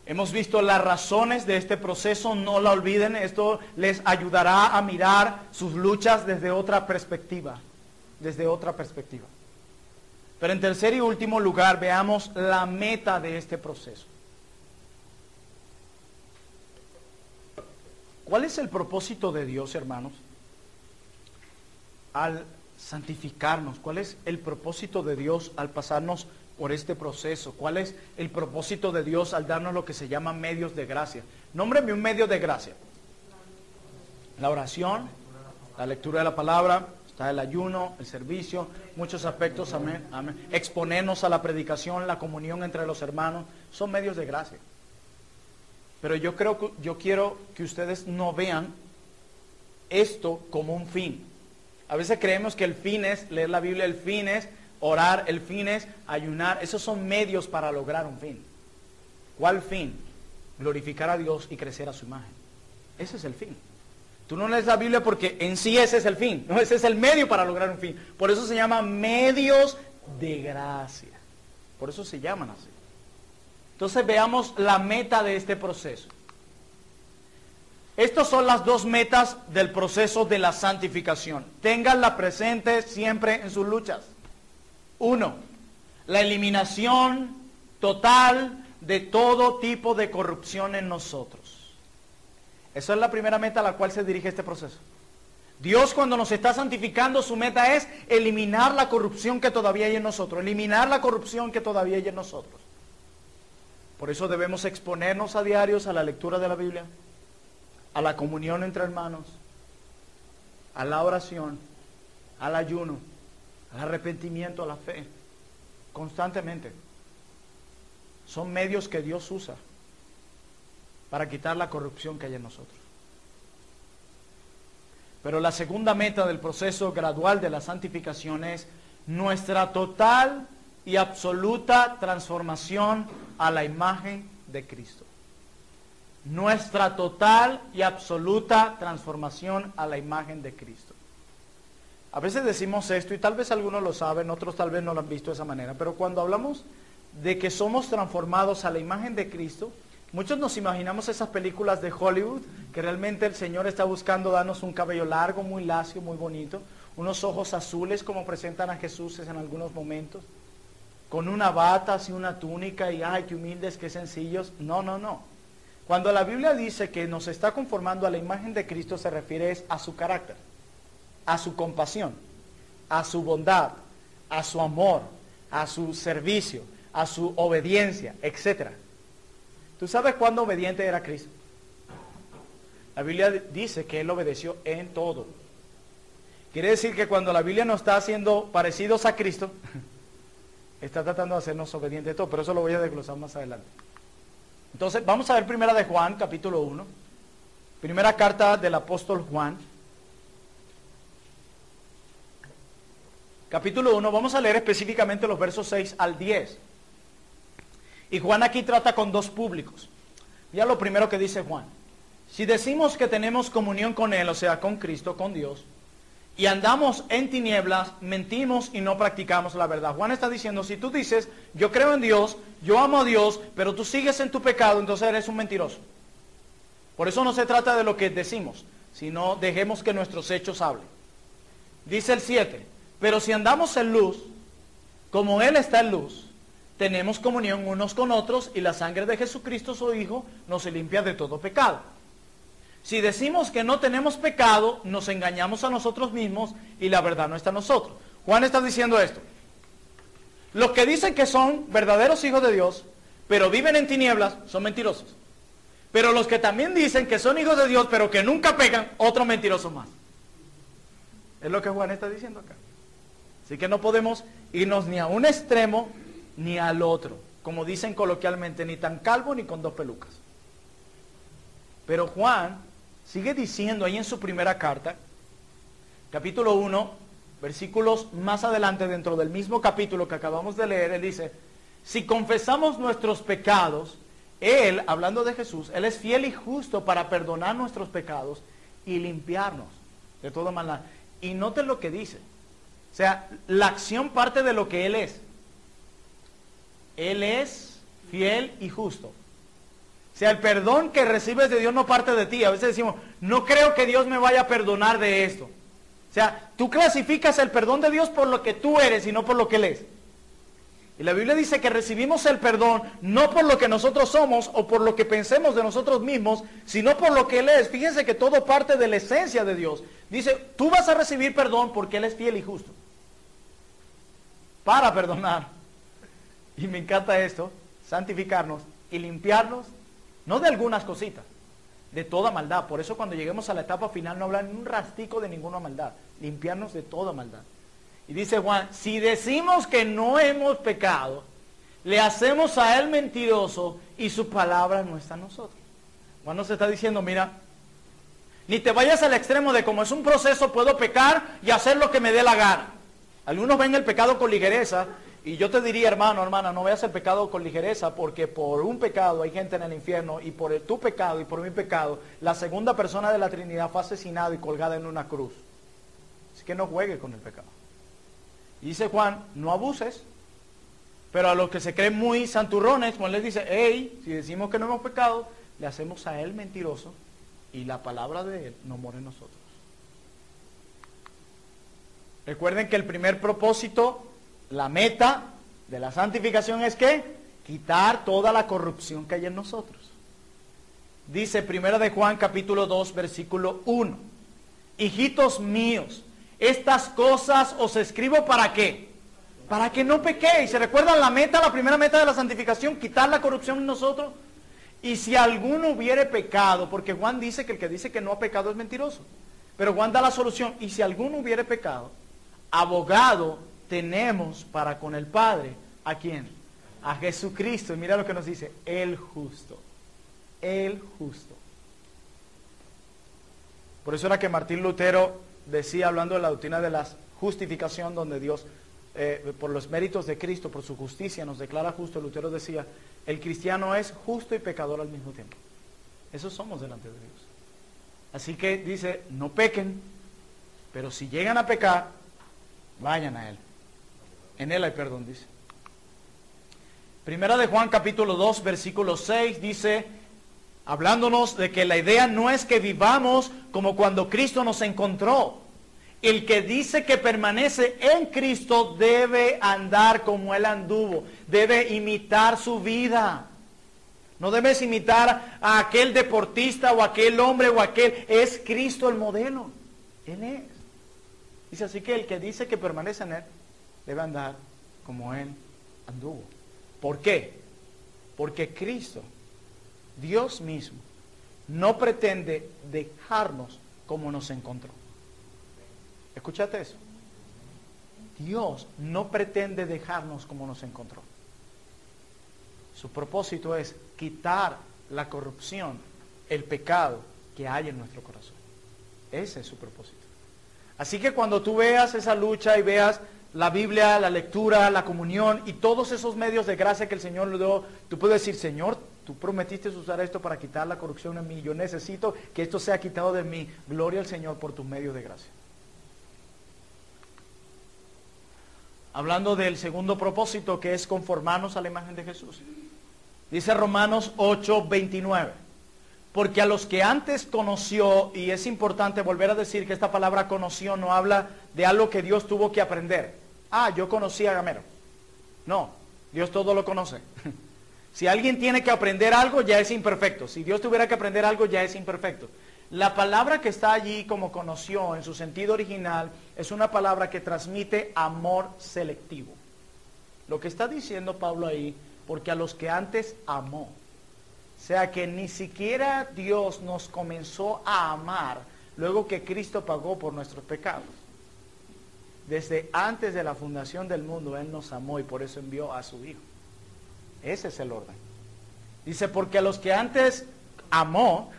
hemos visto las razones de este proceso, no la olviden, esto les ayudará a mirar sus luchas desde otra perspectiva, Pero en tercer y último lugar, veamos la meta de este proceso. ¿Cuál es el propósito de Dios, hermanos? Al santificarnos. ¿Cuál es el propósito de Dios al pasarnos por este proceso? ¿Cuál es el propósito de Dios al darnos lo que se llama medios de gracia? Nómbreme un medio de gracia. La oración, la lectura de la palabra, está el ayuno, el servicio, muchos aspectos, amén, amén. Exponernos a la predicación, la comunión entre los hermanos, son medios de gracia. Pero yo quiero que ustedes no vean esto como un fin. A veces creemos que el fin es leer la Biblia, el fin es orar, el fin es ayunar. Esos son medios para lograr un fin. ¿Cuál fin? Glorificar a Dios y crecer a su imagen. Ese es el fin. Tú no lees la Biblia porque en sí ese es el fin. No, ese es el medio para lograr un fin. Por eso se llama medios de gracia. Por eso se llaman así. Entonces veamos la meta de este proceso. Estas son las dos metas del proceso de la santificación. Ténganla presente siempre en sus luchas. 1. La eliminación total de todo tipo de corrupción en nosotros. Esa es la primera meta a la cual se dirige este proceso. Dios, cuando nos está santificando, su meta es eliminar la corrupción que todavía hay en nosotros. Eliminar la corrupción que todavía hay en nosotros. Por eso debemos exponernos a diarios a la lectura de la Biblia, a la comunión entre hermanos, a la oración, al ayuno, al arrepentimiento, a la fe, constantemente. Son medios que Dios usa para quitar la corrupción que hay en nosotros. Pero la segunda meta del proceso gradual de la santificación es nuestra total y absoluta transformación a la imagen de Cristo. Nuestra total y absoluta transformación a la imagen de Cristo. A veces decimos esto y tal vez algunos lo saben, otros tal vez no lo han visto de esa manera, pero cuando hablamos de que somos transformados a la imagen de Cristo, muchos nos imaginamos esas películas de Hollywood, que realmente el Señor está buscando darnos un cabello largo, muy lacio, muy bonito, unos ojos azules como presentan a Jesús en algunos momentos, con una bata, así una túnica, y ay, qué humildes, qué sencillos. No, no, no. Cuando la Biblia dice que nos está conformando a la imagen de Cristo, se refiere a su carácter, a su compasión, a su bondad, a su amor, a su servicio, a su obediencia, etc. ¿Tú sabes cuándo obediente era Cristo? La Biblia dice que Él obedeció en todo. Quiere decir que cuando la Biblia nos está haciendo parecidos a Cristo, está tratando de hacernos obedientes de todo, pero eso lo voy a desglosar más adelante. Entonces, vamos a ver primera de Juan, capítulo 1. Primera carta del apóstol Juan. Capítulo 1, vamos a leer específicamente los versos 6 al 10. Y Juan aquí trata con dos públicos. Ya lo primero que dice Juan. Si decimos que tenemos comunión con Él, o sea, con Cristo, con Dios, y andamos en tinieblas, mentimos y no practicamos la verdad. Juan está diciendo, si tú dices, yo creo en Dios, yo amo a Dios, pero tú sigues en tu pecado, entonces eres un mentiroso. Por eso no se trata de lo que decimos, sino dejemos que nuestros hechos hablen. Dice el 7, pero si andamos en luz, como Él está en luz, tenemos comunión unos con otros y la sangre de Jesucristo, su Hijo, nos limpia de todo pecado. Si decimos que no tenemos pecado, nos engañamos a nosotros mismos y la verdad no está en nosotros. Juan está diciendo esto. Los que dicen que son verdaderos hijos de Dios, pero viven en tinieblas, son mentirosos. Pero los que también dicen que son hijos de Dios, pero que nunca pecan, otro mentiroso más. Es lo que Juan está diciendo acá. Así que no podemos irnos ni a un extremo ni al otro. Como dicen coloquialmente, ni tan calvo ni con dos pelucas. Pero Juan sigue diciendo ahí en su primera carta, capítulo 1, versículos más adelante dentro del mismo capítulo que acabamos de leer, él dice, si confesamos nuestros pecados, Él, hablando de Jesús, Él es fiel y justo para perdonar nuestros pecados y limpiarnos de toda maldad. Y noten lo que dice. O sea, la acción parte de lo que Él es. Él es fiel y justo. O sea, el perdón que recibes de Dios no parte de ti. A veces decimos, no creo que Dios me vaya a perdonar de esto. O sea, tú clasificas el perdón de Dios por lo que tú eres y no por lo que Él es. Y la Biblia dice que recibimos el perdón no por lo que nosotros somos o por lo que pensemos de nosotros mismos, sino por lo que Él es. Fíjense que todo parte de la esencia de Dios. Dice, tú vas a recibir perdón porque Él es fiel y justo. Para perdonar. Y me encanta esto, santificarnos y limpiarnos, no de algunas cositas, de toda maldad. Por eso cuando lleguemos a la etapa final no hablar ni un rastico de ninguna maldad. Limpiarnos de toda maldad. Y dice Juan, si decimos que no hemos pecado, le hacemos a Él mentiroso y su palabra no está en nosotros. Juan nos está diciendo, mira, ni te vayas al extremo de como es un proceso, puedo pecar y hacer lo que me dé la gana. Algunos ven el pecado con ligereza y yo te diría, hermano, hermana, no veas el pecado con ligereza porque por un pecado hay gente en el infierno y por tu pecado y por mi pecado, la segunda persona de la Trinidad fue asesinada y colgada en una cruz. Así que no juegue con el pecado. Y dice Juan, no abuses, pero a los que se creen muy santurrones, Juan les dice, hey, si decimos que no hemos pecado, le hacemos a Él mentiroso y la palabra de Él no mora en nosotros. Recuerden que el primer propósito, la meta de la santificación es que quitar toda la corrupción que hay en nosotros. Dice 1 de Juan capítulo 2 versículo 1, hijitos míos, estas cosas os escribo ¿para qué? Para que no pequéis. ¿Se recuerdan la meta, la primera meta de la santificación? Quitar la corrupción en nosotros. Y si alguno hubiere pecado, porque Juan dice que el que dice que no ha pecado es mentiroso. Pero Juan da la solución. Y si alguno hubiere pecado, abogado tenemos para con el Padre. ¿A quién? A Jesucristo. Y mira lo que nos dice, el justo. El justo. Por eso era que Martín Lutero decía, hablando de la doctrina de la justificación, donde Dios, por los méritos de Cristo, por su justicia, nos declara justo. Lutero decía, el cristiano es justo y pecador al mismo tiempo. Eso somos delante de Dios. Así que dice, no pequen, pero si llegan a pecar, vayan a Él. En Él hay perdón, dice. Primera de Juan capítulo 2, versículo 6, dice, hablándonos de que la idea no es que vivamos como cuando Cristo nos encontró. El que dice que permanece en Cristo debe andar como Él anduvo, debe imitar su vida. No debes imitar a aquel deportista o aquel hombre o aquel, es Cristo el modelo. Él es. Dice así que el que dice que permanece en Él debe andar como Él anduvo. ¿Por qué? Porque Cristo, Dios mismo, no pretende dejarnos como nos encontró. Escúchate eso. Dios no pretende dejarnos como nos encontró. Su propósito es quitar la corrupción, el pecado que hay en nuestro corazón. Ese es su propósito. Así que cuando tú veas esa lucha y veas la Biblia, la lectura, la comunión y todos esos medios de gracia que el Señor le dio, tú puedes decir, Señor, tú prometiste usar esto para quitar la corrupción en mí. Yo necesito que esto sea quitado de mí. Gloria al Señor por tus medios de gracia. Hablando del segundo propósito, que es conformarnos a la imagen de Jesús. Dice Romanos 8:29. Porque a los que antes conoció, y es importante volver a decir que esta palabra conoció no habla de algo que Dios tuvo que aprender. Yo conocí a Gamero. No, Dios todo lo conoce. Si alguien tiene que aprender algo, ya es imperfecto. Si Dios tuviera que aprender algo, ya es imperfecto. La palabra que está allí como conoció en su sentido original es una palabra que transmite amor selectivo. Lo que está diciendo Pablo ahí, porque a los que antes amó. O sea que ni siquiera Dios nos comenzó a amar luego que Cristo pagó por nuestros pecados. Desde antes de la fundación del mundo Él nos amó y por eso envió a su Hijo. Ese es el orden. Dice, porque a los que antes amó,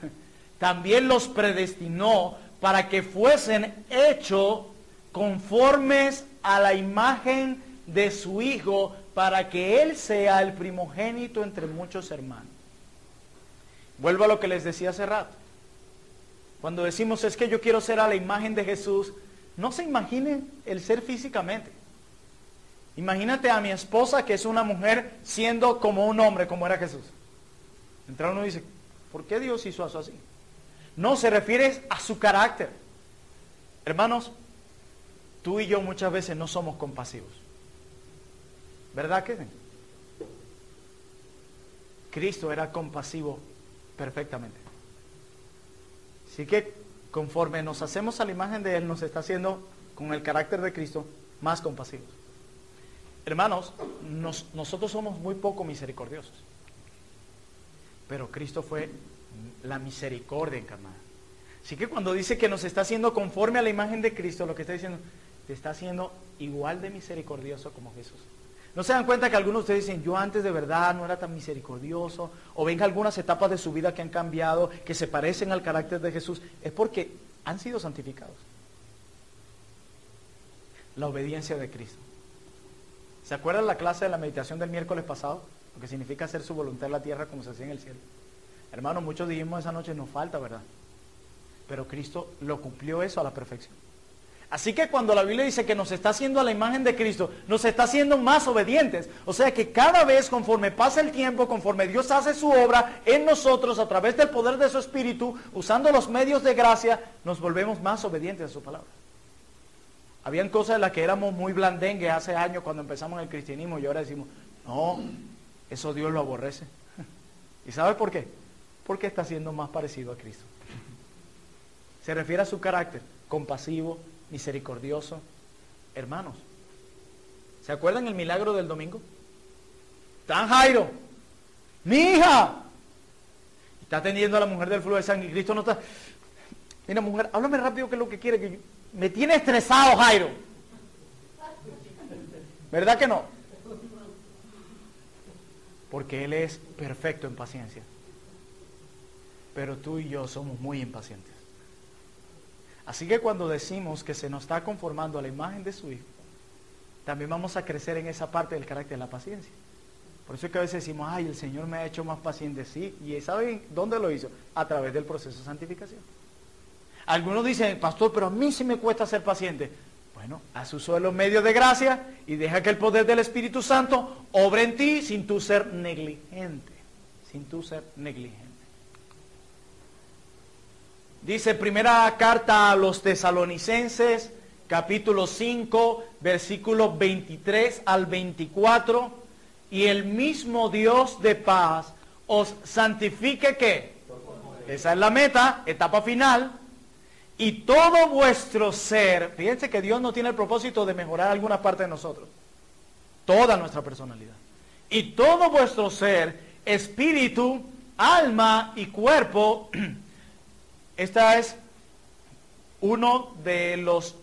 también los predestinó para que fuesen hechos conformes a la imagen de su Hijo, para que Él sea el primogénito entre muchos hermanos. Vuelvo a lo que les decía hace rato. Cuando decimos es que yo quiero ser a la imagen de Jesús, no se imaginen el ser físicamente. Imagínate a mi esposa, que es una mujer, siendo como un hombre, como era Jesús. Entonces uno dice, ¿por qué Dios hizo eso así? No, se refiere a su carácter. Hermanos, tú y yo muchas veces no somos compasivos. ¿Verdad que sí? Cristo era compasivo perfectamente. Así que conforme nos hacemos a la imagen de Él, nos está haciendo, con el carácter de Cristo, más compasivos. Hermanos, nosotros somos muy poco misericordiosos. Pero Cristo fue la misericordia encarnada. Así que cuando dice que nos está haciendo conforme a la imagen de Cristo, lo que está diciendo, te está haciendo igual de misericordioso como Jesús. ¿No se dan cuenta que algunos de ustedes dicen, yo antes de verdad no era tan misericordioso? O ven algunas etapas de su vida que han cambiado, que se parecen al carácter de Jesús. Es porque han sido santificados. La obediencia de Cristo. ¿Se acuerdan la clase de la meditación del miércoles pasado? Lo que significa hacer su voluntad en la tierra como se hacía en el cielo. Hermanos, muchos dijimos esa noche, nos falta, ¿verdad? Pero Cristo lo cumplió eso a la perfección. Así que cuando la Biblia dice que nos está haciendo a la imagen de Cristo, nos está haciendo más obedientes. O sea que cada vez conforme pasa el tiempo, conforme Dios hace su obra en nosotros a través del poder de su Espíritu, usando los medios de gracia, nos volvemos más obedientes a su palabra. Habían cosas en las que éramos muy blandengue hace años cuando empezamos el cristianismo y ahora decimos, no, eso Dios lo aborrece. ¿Y sabe por qué? Porque está siendo más parecido a Cristo. Se refiere a su carácter, compasivo, misericordioso. Hermanos, ¿se acuerdan el milagro del domingo? Está Jairo, mi hija, está atendiendo a la mujer del flujo de sangre y Cristo no está, Mira, mujer, háblame rápido que es lo que quiere, me tiene estresado, Jairo. ¿Verdad que no? Porque Él es perfecto en paciencia. Pero tú y yo somos muy impacientes. Así que cuando decimos que se nos está conformando a la imagen de su Hijo, también vamos a crecer en esa parte del carácter de la paciencia. Por eso es que a veces decimos, ay, el Señor me ha hecho más paciente. Sí, ¿y saben dónde lo hizo? A través del proceso de santificación. Algunos dicen, pastor, pero a mí sí me cuesta ser paciente. Bueno, haz uso de los medios de gracia y deja que el poder del Espíritu Santo obre en ti sin tú ser negligente. Sin tú ser negligente. Dice primera carta a los Tesalonicenses, capítulo 5, versículos 23 al 24. Y el mismo Dios de paz os santifique, ¿qué? Esa es la meta, etapa final. Y todo vuestro ser, fíjense que Dios no tiene el propósito de mejorar alguna parte de nosotros, toda nuestra personalidad. Y todo vuestro ser, espíritu, alma y cuerpo. Esta es uno de los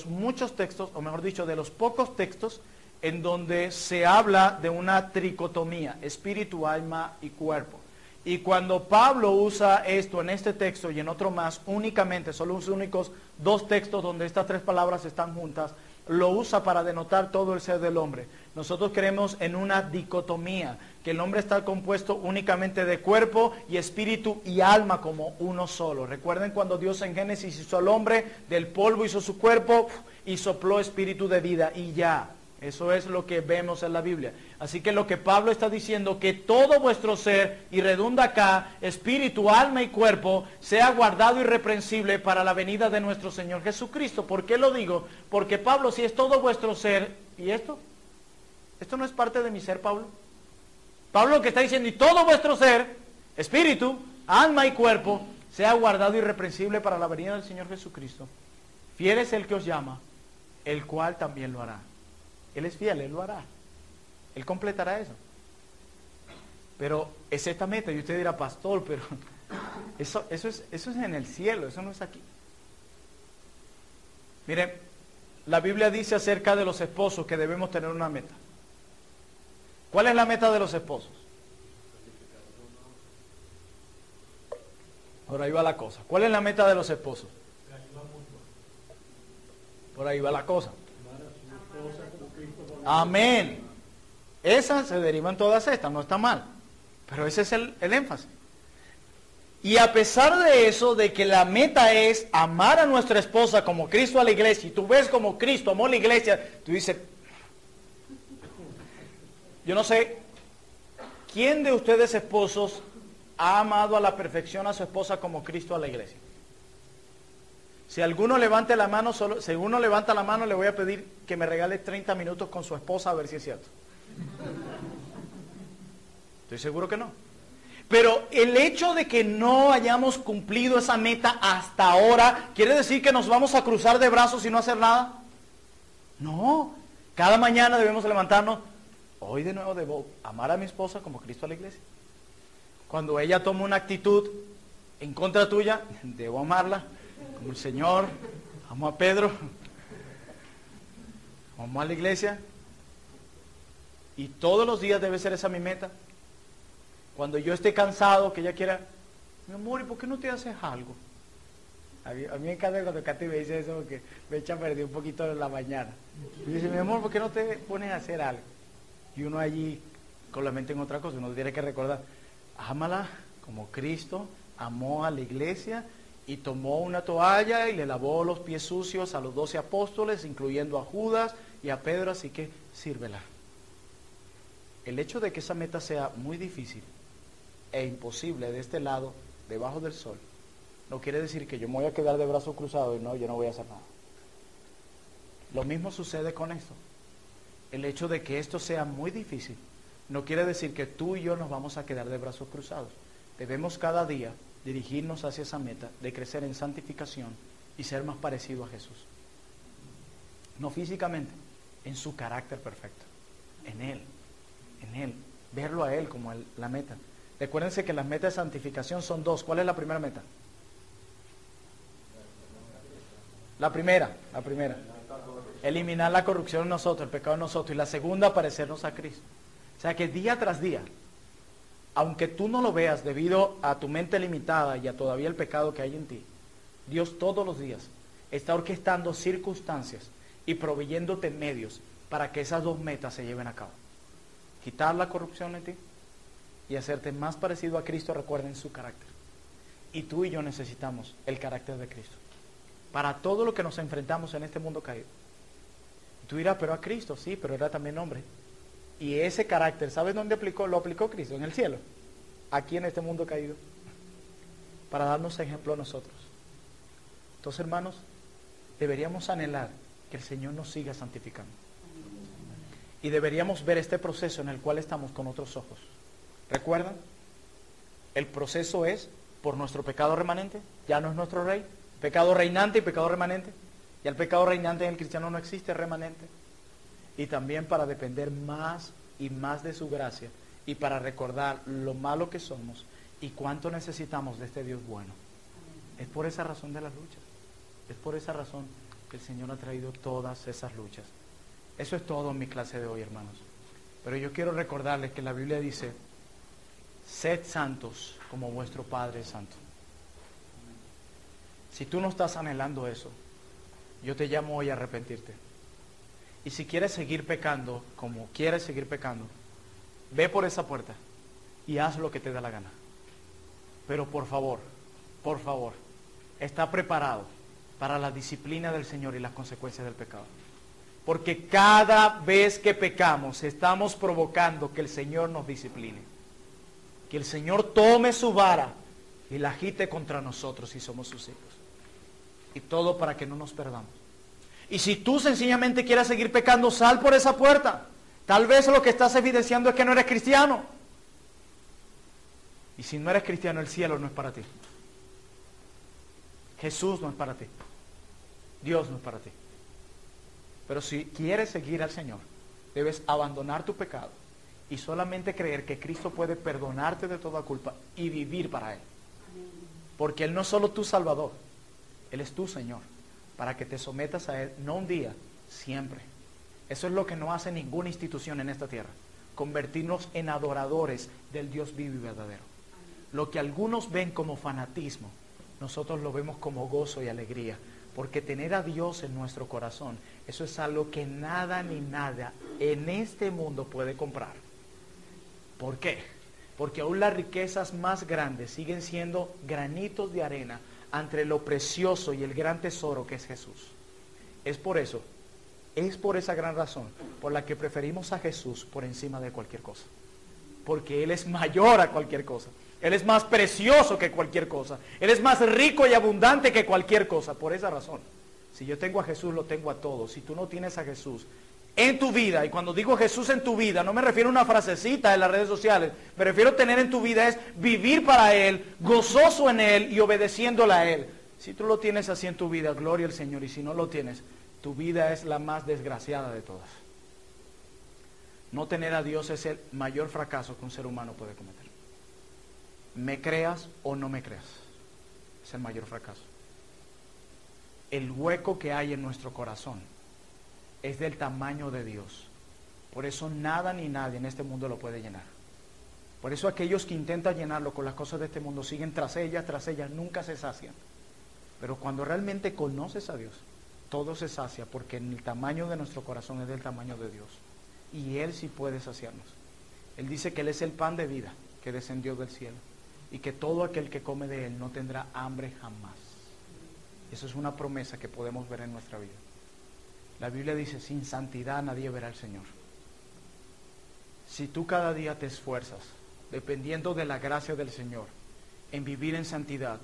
muchos textos, o mejor dicho, de los pocos textos en donde se habla de una tricotomía, espíritu, alma y cuerpo. Y cuando Pablo usa esto en este texto y en otro más, únicamente, solo los únicos dos textos donde estas tres palabras están juntas, lo usa para denotar todo el ser del hombre. Nosotros creemos en una dicotomía, que el hombre está compuesto únicamente de cuerpo y espíritu y alma como uno solo. Recuerden cuando Dios en Génesis hizo al hombre, del polvo hizo su cuerpo y sopló espíritu de vida y ya. Eso es lo que vemos en la Biblia. Así que lo que Pablo está diciendo, que todo vuestro ser, y redunda acá, espíritu, alma y cuerpo, sea guardado irreprensible para la venida de nuestro Señor Jesucristo. ¿Por qué lo digo? Porque Pablo, si es todo vuestro ser, ¿y esto? ¿Esto no es parte de mi ser, Pablo? Pablo lo que está diciendo, y todo vuestro ser, espíritu, alma y cuerpo, sea guardado irreprensible para la venida del Señor Jesucristo. Fiel es el que os llama, el cual también lo hará. Él es fiel, Él lo hará. Él completará eso. Pero es esta meta. Y usted dirá, pastor, pero eso es en el cielo, eso no es aquí. Miren, la Biblia dice acerca de los esposos que debemos tener una meta. ¿Cuál es la meta de los esposos? Por ahí va la cosa. ¿Cuál es la meta de los esposos? Por ahí va la cosa. Amén. Esas se derivan todas estas, no está mal. Pero ese es el énfasis. Y a pesar de eso, de que la meta es amar a nuestra esposa como Cristo a la iglesia, y tú ves como Cristo amó a la iglesia, tú dices, yo no sé, ¿quién de ustedes esposos ha amado a la perfección a su esposa como Cristo a la iglesia? Si alguno levante la mano, si uno levanta la mano, le voy a pedir que me regale 30 minutos con su esposa a ver si es cierto. Estoy seguro que no. Pero el hecho de que no hayamos cumplido esa meta hasta ahora, ¿quiere decir que nos vamos a cruzar de brazos y no hacer nada? No. Cada mañana debemos levantarnos. Hoy de nuevo debo amar a mi esposa como Cristo a la iglesia. Cuando ella toma una actitud en contra tuya, debo amarla como el Señor. Amo a Pedro. Amo a la iglesia. Y todos los días debe ser esa mi meta. Cuando yo esté cansado, que ella quiera, mi amor, ¿y por qué no te haces algo? A mí me encanta cuando Katy me dice eso, porque me echa a perder un poquito en la mañana. Y dice, mi amor, ¿por qué no te pones a hacer algo? Y uno allí, con la mente en otra cosa, uno tiene que recordar, ámala como Cristo amó a la iglesia y tomó una toalla y le lavó los pies sucios a los 12 apóstoles, incluyendo a Judas y a Pedro, así que sírvela. El hecho de que esa meta sea muy difícil e imposible de este lado, debajo del sol, no quiere decir que yo me voy a quedar de brazos cruzados y no, yo no voy a hacer nada. Lo mismo sucede con esto. El hecho de que esto sea muy difícil no quiere decir que tú y yo nos vamos a quedar de brazos cruzados. Debemos cada día dirigirnos hacia esa meta de crecer en santificación y ser más parecido a Jesús. No físicamente, en su carácter perfecto, en Él, verlo a Él como la meta. Recuérdense que las metas de santificación son dos. ¿Cuál es la primera meta? La primera. Eliminar la corrupción en nosotros, el pecado en nosotros. Y la segunda, parecernos a Cristo. O sea que día tras día, aunque tú no lo veas debido a tu mente limitada y a todavía el pecado que hay en ti, Dios todos los días está orquestando circunstancias y proveyéndote medios para que esas dos metas se lleven a cabo. Quitar la corrupción en ti y hacerte más parecido a Cristo, recuerden su carácter. Y tú y yo necesitamos el carácter de Cristo para todo lo que nos enfrentamos en este mundo caído. Y tú dirás, pero a Cristo, sí, pero era también hombre. Y ese carácter, ¿sabes dónde lo aplicó Cristo? En el cielo, aquí en este mundo caído, para darnos ejemplo a nosotros. Entonces, hermanos, deberíamos anhelar que el Señor nos siga santificando. Y deberíamos ver este proceso en el cual estamos con otros ojos. ¿Recuerdan? El proceso es por nuestro pecado remanente, ya no es nuestro rey, pecado reinante y pecado remanente. Ya el pecado reinante en el cristiano no existe, remanente. Y también para depender más y más de su gracia y para recordar lo malo que somos y cuánto necesitamos de este Dios bueno. Es por esa razón de las luchas. Es por esa razón que el Señor ha traído todas esas luchas. Eso es todo en mi clase de hoy, hermanos. Pero yo quiero recordarles que la Biblia dice, sed santos como vuestro Padre es santo. Si tú no estás anhelando eso, yo te llamo hoy a arrepentirte. Y si quieres seguir pecando, como quieres seguir pecando, ve por esa puerta y haz lo que te da la gana. Pero por favor, está preparado para la disciplina del Señor y las consecuencias del pecado. Porque cada vez que pecamos, estamos provocando que el Señor nos discipline. Que el Señor tome su vara y la agite contra nosotros si somos sus hijos. Y todo para que no nos perdamos. Y si tú sencillamente quieres seguir pecando, sal por esa puerta. Tal vez lo que estás evidenciando es que no eres cristiano. Y si no eres cristiano, el cielo no es para ti. Jesús no es para ti. Dios no es para ti. Pero si quieres seguir al Señor, debes abandonar tu pecado y solamente creer que Cristo puede perdonarte de toda culpa y vivir para Él. Porque Él no es solo tu Salvador, Él es tu Señor, para que te sometas a Él, no un día, siempre. Eso es lo que no hace ninguna institución en esta tierra, convertirnos en adoradores del Dios vivo y verdadero. Lo que algunos ven como fanatismo, nosotros lo vemos como gozo y alegría, porque tener a Dios en nuestro corazón, eso es algo que nada ni nada en este mundo puede comprar. ¿Por qué? Porque aún las riquezas más grandes siguen siendo granitos de arena ante lo precioso y el gran tesoro que es Jesús. Es por esa gran razón por la que preferimos a Jesús por encima de cualquier cosa. Porque Él es mayor a cualquier cosa. Él es más precioso que cualquier cosa. Él es más rico y abundante que cualquier cosa. Por esa razón, si yo tengo a Jesús, lo tengo a todos. Si tú no tienes a Jesús en tu vida, y cuando digo Jesús en tu vida, no me refiero a una frasecita en las redes sociales, me refiero a tener en tu vida es vivir para Él, gozoso en Él y obedeciéndole a Él. Si tú lo tienes así en tu vida, gloria al Señor. Y si no lo tienes, tu vida es la más desgraciada de todas. No tener a Dios es el mayor fracaso que un ser humano puede cometer. Me creas o no me creas, es el mayor fracaso. El hueco que hay en nuestro corazón es del tamaño de Dios. Por eso nada ni nadie en este mundo lo puede llenar. Por eso aquellos que intentan llenarlo con las cosas de este mundo siguen tras ellas, nunca se sacian. Pero cuando realmente conoces a Dios, todo se sacia, porque el tamaño de nuestro corazón es del tamaño de Dios. Y Él sí puede saciarnos. Él dice que Él es el pan de vida que descendió del cielo. Y que todo aquel que come de Él no tendrá hambre jamás. Eso es una promesa que podemos ver en nuestra vida. La Biblia dice, sin santidad nadie verá al Señor. Si tú cada día te esfuerzas, dependiendo de la gracia del Señor, en vivir en santidad,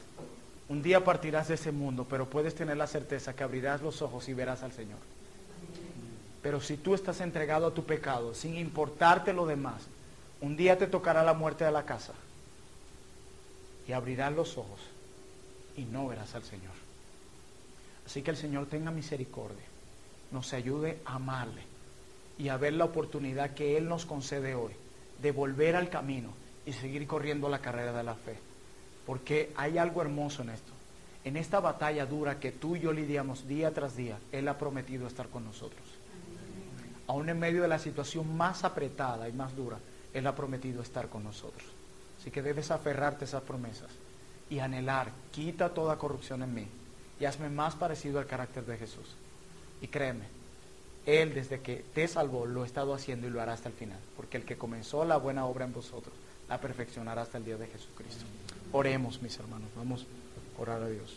un día partirás de ese mundo, pero puedes tener la certeza que abrirás los ojos y verás al Señor. Pero si tú estás entregado a tu pecado, sin importarte lo demás, un día te tocará la muerte de la casa. Y abrirás los ojos y no verás al Señor. Así que el Señor tenga misericordia, nos ayude a amarle y a ver la oportunidad que Él nos concede hoy de volver al camino y seguir corriendo la carrera de la fe. Porque hay algo hermoso en esto. en esta batalla dura que tú y yo lidiamos día tras día, Él ha prometido estar con nosotros. Aún en medio de la situación más apretada y más dura, Él ha prometido estar con nosotros. Así que debes aferrarte a esas promesas y anhelar, quita toda corrupción en mí y hazme más parecido al carácter de Jesús. Y créeme, Él desde que te salvó lo ha estado haciendo y lo hará hasta el final, porque el que comenzó la buena obra en vosotros la perfeccionará hasta el día de Jesucristo. Oremos, mis hermanos, vamos a orar a Dios.